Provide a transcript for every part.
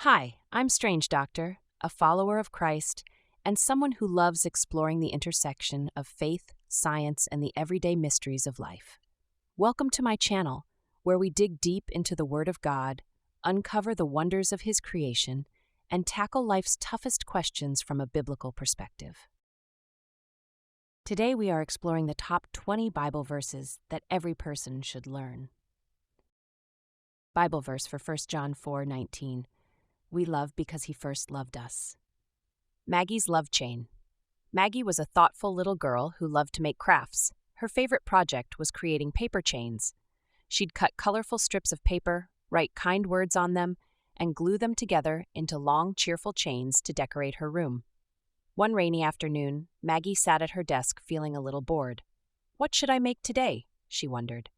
Hi, I'm StrangeDr, a follower of Christ, and someone who loves exploring the intersection of faith, science, and the everyday mysteries of life. Welcome to my channel, where we dig deep into the Word of God, uncover the wonders of His creation, and tackle life's toughest questions from a biblical perspective. Today we are exploring the top 20 Bible verses that every person should learn. Bible verse for 1 John 4:19. We love because He first loved us. Maggie's love chain. Maggie was a thoughtful little girl who loved to make crafts. Her favorite project was creating paper chains. She'd cut colorful strips of paper, write kind words on them, and glue them together into long, cheerful chains to decorate her room. One rainy afternoon, Maggie sat at her desk feeling a little bored. What should I make today? She wondered.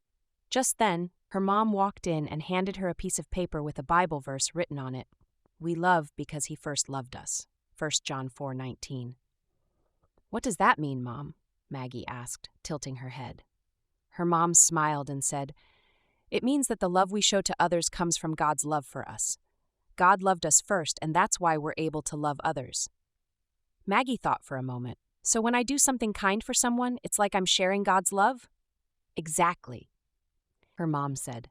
Just then, her mom walked in and handed her a piece of paper with a Bible verse written on it. We love because He first loved us. 1 John 4:19. What does that mean, Mom? Maggie asked, tilting her head. Her mom smiled and said, It means that the love we show to others comes from God's love for us. God loved us first, and that's why we're able to love others. Maggie thought for a moment. So when I do something kind for someone, it's like I'm sharing God's love? Exactly, her mom said.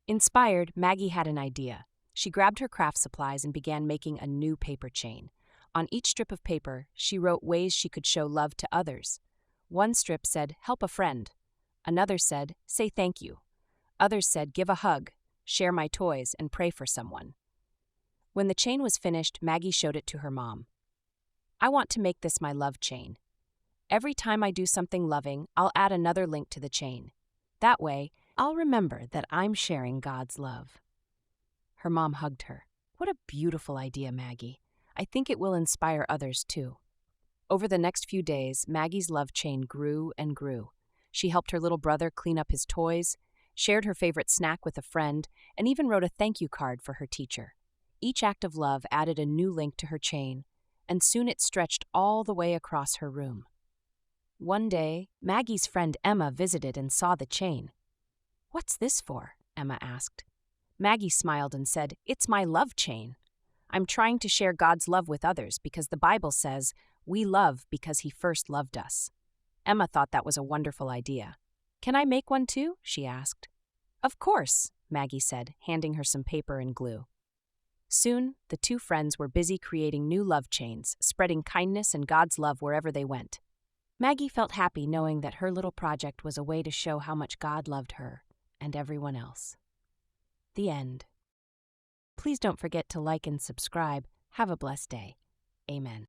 Inspired, Maggie had an idea. She grabbed her craft supplies and began making a new paper chain. On each strip of paper, she wrote ways she could show love to others. One strip said, help a friend. Another said, say thank you. Others said, give a hug, share my toys, and pray for someone. When the chain was finished, Maggie showed it to her mom. I want to make this my love chain. Every time I do something loving, I'll add another link to the chain. That way, I'll remember that I'm sharing God's love. Her mom hugged her. What a beautiful idea, Maggie. I think it will inspire others too. Over the next few days, Maggie's love chain grew and grew. She helped her little brother clean up his toys, shared her favorite snack with a friend, and even wrote a thank you card for her teacher. Each act of love added a new link to her chain, and soon it stretched all the way across her room. One day, Maggie's friend Emma visited and saw the chain. What's this for? Emma asked. Maggie smiled and said, It's my love chain. I'm trying to share God's love with others because the Bible says, we love because He first loved us. Emma thought that was a wonderful idea. Can I make one too? She asked. Of course, Maggie said, handing her some paper and glue. Soon, the two friends were busy creating new love chains, spreading kindness and God's love wherever they went. Maggie felt happy knowing that her little project was a way to show how much God loved her and everyone else. The end. Please don't forget to like and subscribe. Have a blessed day. Amen.